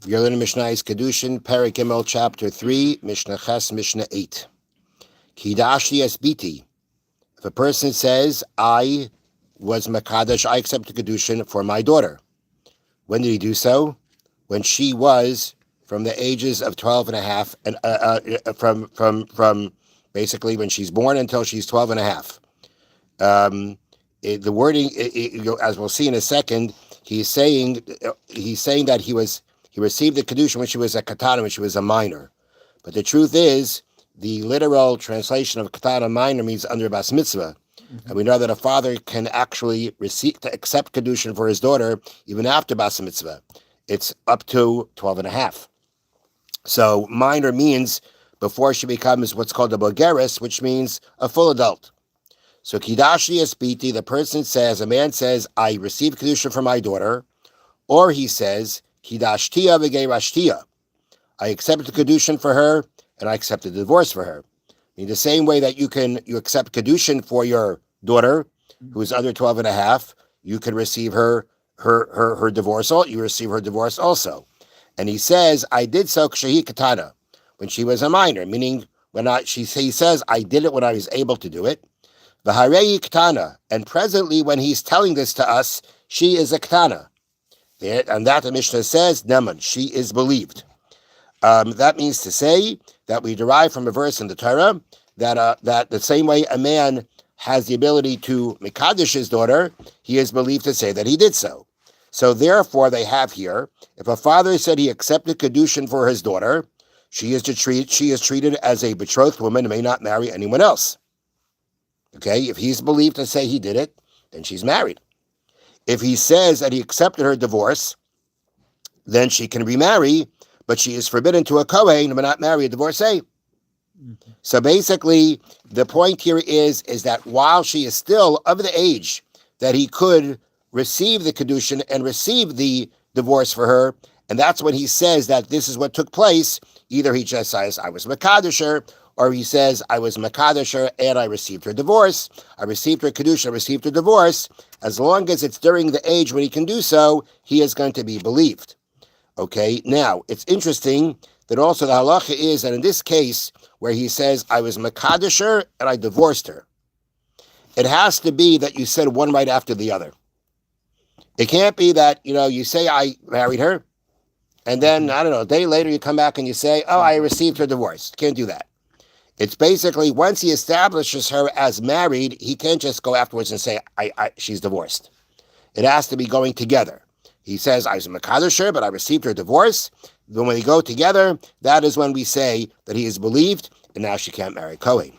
You're learning Mishna Kiddushin, Perek Gimel, Chapter 3, Mishnah Ches, Mishnah 8. Kidashti Esbiti. If a person says, I was Makadosh, I accepted Kiddushin for my daughter. When did he do so? When she was from the ages of 12 and a half, and from basically when she's born until she's 12 and a half. The wording, as we'll see in a second, he's saying that he received the Kiddushin when she was a katana, when she was a minor. But the truth is, the literal translation of katana minor means under bas mitzvah. Mm-hmm. And we know that a father can actually accept Kiddushin for his daughter even after bas mitzvah. It's up to 12 and a half. So minor means before she becomes what's called a bogeres, which means a full adult. So Kidashi Esbiti, the person says, a man says, I received Kiddushin for my daughter, or he says, Kidashtia v'geirashtia. I accepted the Kiddushin for her, and I accepted the divorce for her. In the same way that you accept Kiddushin for your daughter, who is under 12 and a half, you can receive her divorce. You receive her divorce also. And he says, I did so kshehi katana, when she was a minor, meaning he says, I did it when I was able to do it. V'harei katana, and presently when he's telling this to us, she is a katana. And that the Mishnah says, Neman, she is believed. That means to say that we derive from a verse in the Torah that the same way a man has the ability to mekadosh his daughter, he is believed to say that he did so. So therefore, they have here, if a father said he accepted Kiddushin for his daughter, she is treated as a betrothed woman and may not marry anyone else. Okay, if he's believed to say he did it, then she's married. If he says that he accepted her divorce, then she can remarry, but she is forbidden to a Kohen but not marry a divorcee. Mm-hmm. So basically, the point here is that while she is still of the age that he could receive the Kiddushin and receive the divorce for her, and that's when he says that this is what took place, either he just says, I was Makadosher, or he says, I was Makadosher and I received her divorce, I received her Kiddushin, I received her divorce. As long as it's during the age when he can do so, he is going to be believed. Okay, now, it's interesting that also the halacha is that in this case, where he says, I was Makadosher and I divorced her, it has to be that you said one right after the other. It can't be that, you say I married her, and then, I don't know, a day later you come back and you say, oh, I received her divorce. Can't do that. It's basically, once he establishes her as married, he can't just go afterwards and say, she's divorced. It has to be going together. He says, I was a Makadosher, but I received her divorce. Then when we go together, that is when we say that he is believed, and now she can't marry Kohen.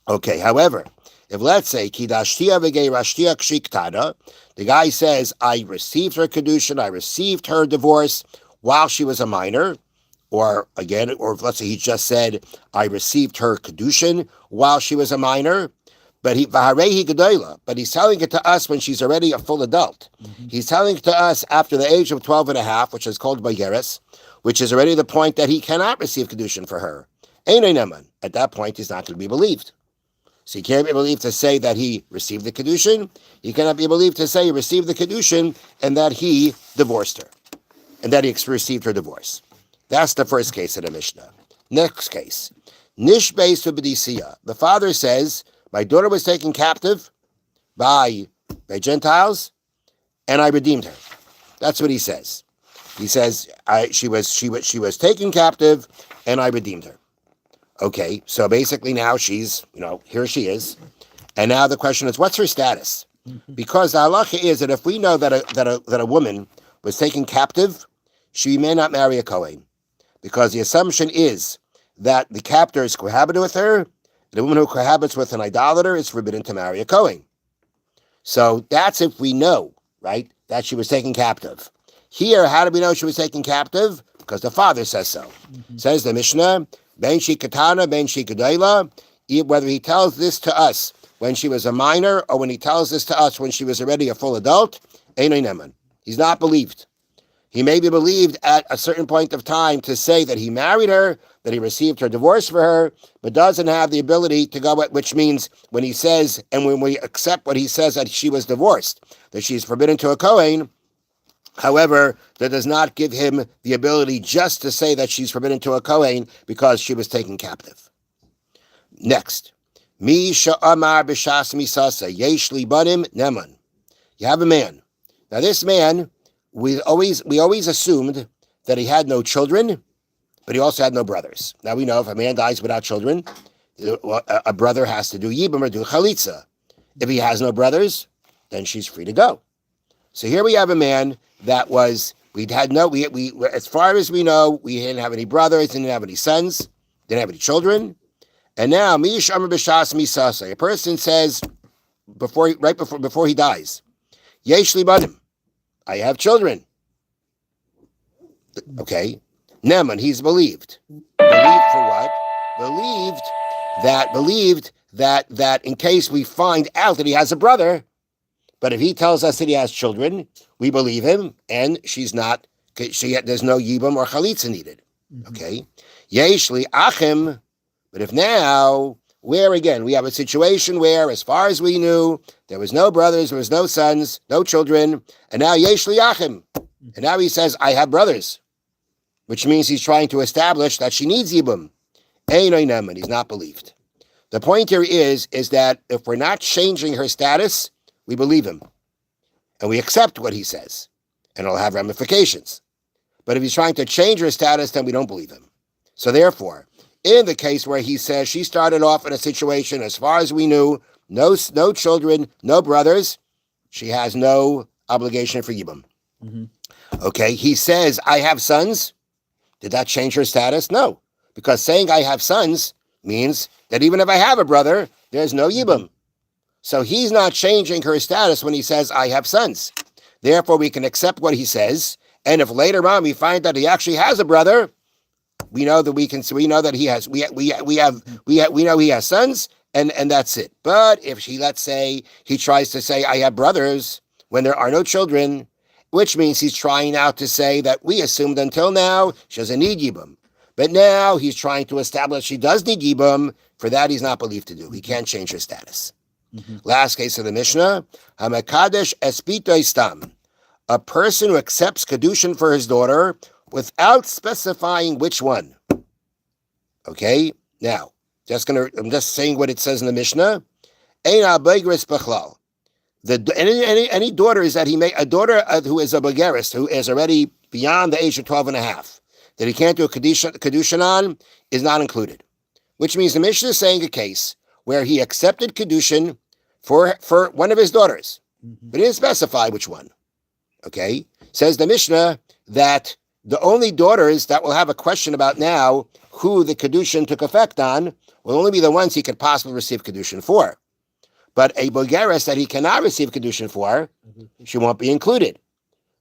Okay, however, if let's say, Kidashtia v'geirashtia kshiktana, the guy says, I received her Kiddushin, I received her divorce while she was a minor, or let's say he just said, I received her Kiddushin while she was a minor, but he's telling it to us when she's already a full adult. Mm-hmm. He's telling it to us after the age of 12 and a half, which is called Bogeres, which is already the point that he cannot receive Kiddushin for her. At that point, he's not going to be believed. So he can't be believed to say that he received the Kiddushin. He cannot be believed to say he received the Kiddushin and that he divorced her, and that he received her divorce. That's the first case of the Mishnah. Next case. Nish beis b'disiya. The father says, my daughter was taken captive by Gentiles, and I redeemed her. That's what he says. He says she was taken captive, and I redeemed her. Okay, so basically now she's, here she is, and now the question is, what's her status? Because the halacha is that if we know that a woman was taken captive, she may not marry a Kohen, because the assumption is that the captors cohabited with her. The woman who cohabits with an idolater is forbidden to marry a Kohen. So that's if we know, right, that she was taken captive. Here, how do we know she was taken captive? Because the father says so. Mm-hmm. Says the Mishnah, ben shi katana, ben shi gedayla, whether he tells this to us when she was a minor or when he tells this to us when she was already a full adult, einay neman. He's not believed. He may be believed at a certain point of time to say that he married her, that he received her divorce for her, but doesn't have the ability to go at, which means when he says, and when we accept what he says that she was divorced, that she's forbidden to a Kohen, However, that does not give him the ability just to say that she's forbidden to a Kohen because she was taken captive. Next, Mi sha'amar b'shas misasa yesh li banim neman. You have a man. Now this man, we always assumed that he had no children, but he also had no brothers. Now we know if a man dies without children, a brother has to do yibum or do chalitza. If he has no brothers, then she's free to go. So here we have a man that was, we as far as we know, we didn't have any brothers, didn't have any sons, didn't have any children. And now, a person says, before he dies, Yesh li banim, I have children. Okay. Neman, he's believed. Believed for what? Believed that in case we find out that he has a brother, but if he tells us that he has children, we believe him, and there's no yibum or chalitza needed. Okay. Yesh li achim, but if now, where again, we have a situation where, as far as we knew, there was no brothers, there was no sons, no children, and now yesh li achim, and now he says, I have brothers, which means he's trying to establish that she needs yibum. Einoy neman, he's not believed. The point here is that if we're not changing her status, we believe him, and we accept what he says, and it'll have ramifications. But if he's trying to change her status, then we don't believe him. So therefore, in the case where he says she started off in a situation, as far as we knew, no children, no brothers, she has no obligation for yibum. Okay, he says, I have sons. Did that change her status? No, because saying I have sons means that even if I have a brother, there's no yibum. So he's not changing her status when he says, I have sons. Therefore, we can accept what he says. And if later on we find that he actually has a brother, we know that we know he has sons, and that's it. But if let's say he tries to say, I have brothers when there are no children, which means he's trying now to say that we assumed until now she doesn't need yibum. But now he's trying to establish she does need yibum. For that, he's not believed to do. He can't change her status. Last case of the Mishnah, Hamakadesh espitoi stam, a person who accepts Kiddushin for his daughter without specifying which one. Okay, now, I'm just saying what it says in the Mishnah. Eina begris bechlal. Any daughters that he may, a daughter who is a begeris, who is already beyond the age of 12 and a half, that he can't do a Kiddushin on, is not included. Which means the Mishnah is saying a case where he accepted Kiddushin for one of his daughters, but he didn't specify which one. Okay? Says the Mishnah that the only daughters that will have a question about now who the Kiddushin took effect on will only be the ones he could possibly receive Kiddushin for. But a Bogeres that he cannot receive Kiddushin for, she won't be included.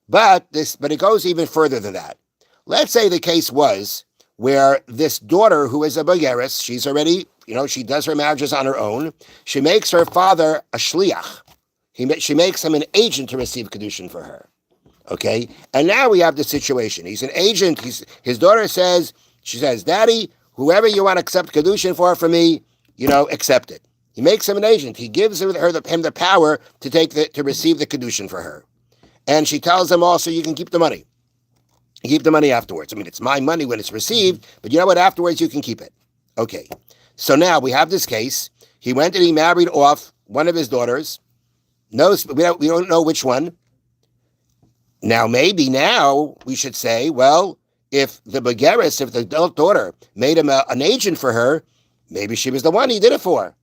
But it goes even further than that. Let's say the case was where this daughter who is a Bogeres, she's already, she does her marriages on her own. She makes her father a shliach. She makes him an agent to receive Kiddushin for her. Okay? And now we have the situation. He's an agent. His daughter says, Daddy, whoever you want to accept Kiddushin for me, accept it. He makes him an agent. He gives him the power to receive the Kiddushin for her. And she tells him also, you can keep the money. You keep the money afterwards. I mean, it's my money when it's received, but you know what? Afterwards, you can keep it. Okay. So now we have this case. He went and he married off one of his daughters. We don't know which one. Now, maybe now we should say, well, if the adult daughter made him an agent for her, maybe she was the one he did it for.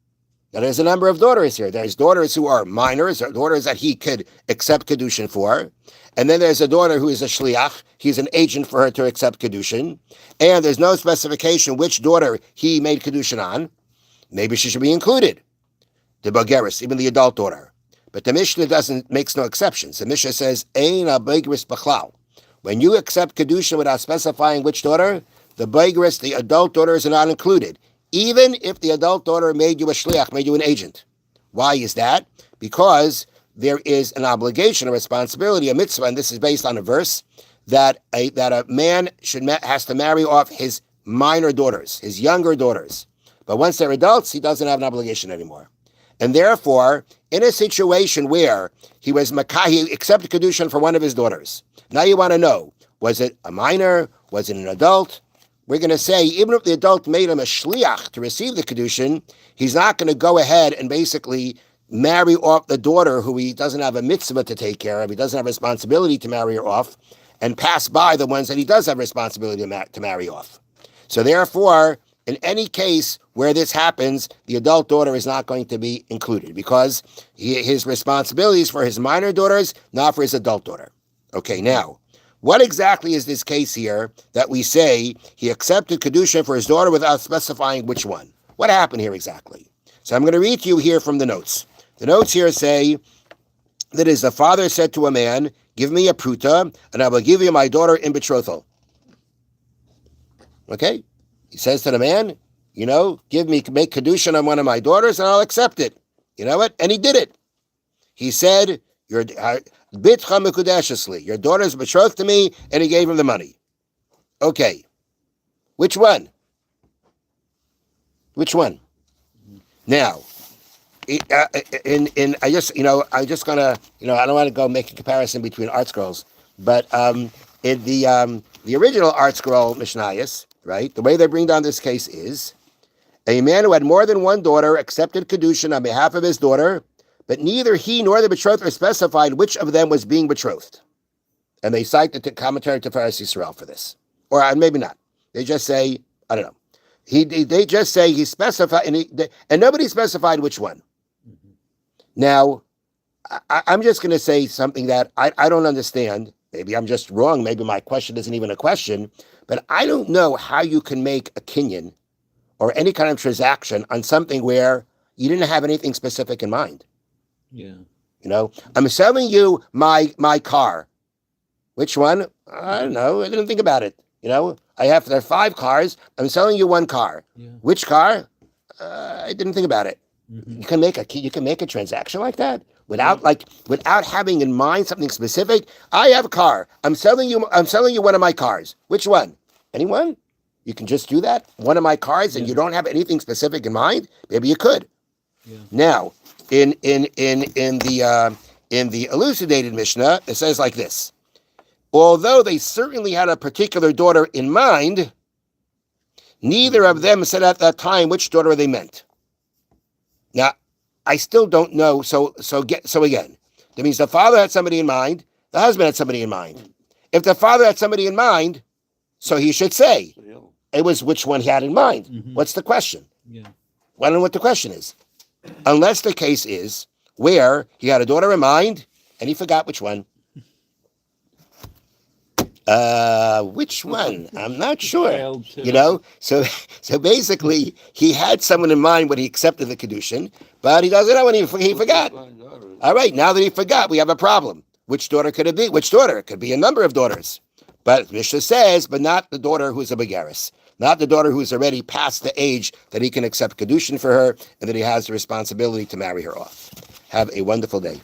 Now, there's a number of daughters here. There's daughters who are minors, or daughters that he could accept Kiddushin for. And then there's a daughter who is a shliach. He's an agent for her to accept Kiddushin. And there's no specification which daughter he made Kiddushin on. Maybe she should be included. The Bogeres, even the adult daughter. But the Mishnah makes no exceptions. The Mishnah says, Ein ha-Bogeres b'chlal. When you accept Kiddushin without specifying which daughter, the Bogeres, the adult daughters, are not included. Even if the adult daughter made you a shliach, made you an agent. Why is that? Because there is an obligation, a responsibility, a mitzvah, and this is based on a verse, that a man has to marry off his minor daughters, his younger daughters. But once they're adults, he doesn't have an obligation anymore. And therefore, in a situation where he accepted Kiddushin for one of his daughters, now you want to know, was it a minor? Was it an adult? We're going to say, even if the adult made him a shliach to receive the Kiddushin, he's not going to go ahead and basically marry off the daughter who he doesn't have a mitzvah to take care of. He doesn't have responsibility to marry her off, and pass by the ones that he does have responsibility to marry off. So therefore, in any case where this happens, the adult daughter is not going to be included because his responsibility is for his minor daughters, not for his adult daughter. Okay, now, what exactly is this case here that we say he accepted Kiddushin for his daughter without specifying which one? What happened here exactly? So I'm going to read to you here from the notes. The notes here say that the father said to a man, "Give me a pruta, and I will give you my daughter in betrothal." Okay? He says to the man, make Kiddushin on one of my daughters, and I'll accept it. You know what? And he did it. He said, your daughter is betrothed to me, and he gave him the money. Okay. Which one? Now, I don't want to go make a comparison between art scrolls, but in the original art scroll Mishnayos, right, the way they bring down this case is a man who had more than one daughter accepted Kiddushin on behalf of his daughter, but neither he nor the betrothed specified which of them was being betrothed. And they cite the commentary to Tiferes Yisrael for this. Or maybe not. They just say, I don't know. They just say he specified, and nobody specified which one. Mm-hmm. Now, I'm just going to say something that I don't understand. Maybe I'm just wrong. Maybe my question isn't even a question. But I don't know how you can make a kinyan or any kind of transaction on something where you didn't have anything specific in mind. Yeah. I'm selling you my car. Which one? I don't know. I didn't think about it. There are 5 cars. I'm selling you one car. Yeah. Which car? I didn't think about it. Mm-hmm. You can make a transaction like that without having in mind something specific. I have a car. I'm selling you one of my cars. Which one? Anyone? You can just do that. One of my cars, and you don't have anything specific in mind. Maybe you could. Yeah. Now, in the elucidated Mishnah, it says like this: although they certainly had a particular daughter in mind, neither of them said at that time which daughter they meant. Now, I still don't know. So again, that means the father had somebody in mind, the husband had somebody in mind. If the father had somebody in mind, so he should say it was which one he had in mind. Mm-hmm. What's the question? Yeah. I don't know what the question is. Unless the case is where he had a daughter in mind and he forgot which one. Which one? I'm not sure. So basically, he had someone in mind when he accepted the Kiddushin, but he doesn't know when he forgot. All right, now that he forgot, we have a problem. Which daughter could it be? Which daughter? It could be a number of daughters. But Mishnah says, but not the daughter who's a begaris, not the daughter who's already past the age that he can accept Kiddushin for her and that he has the responsibility to marry her off. Have a wonderful day.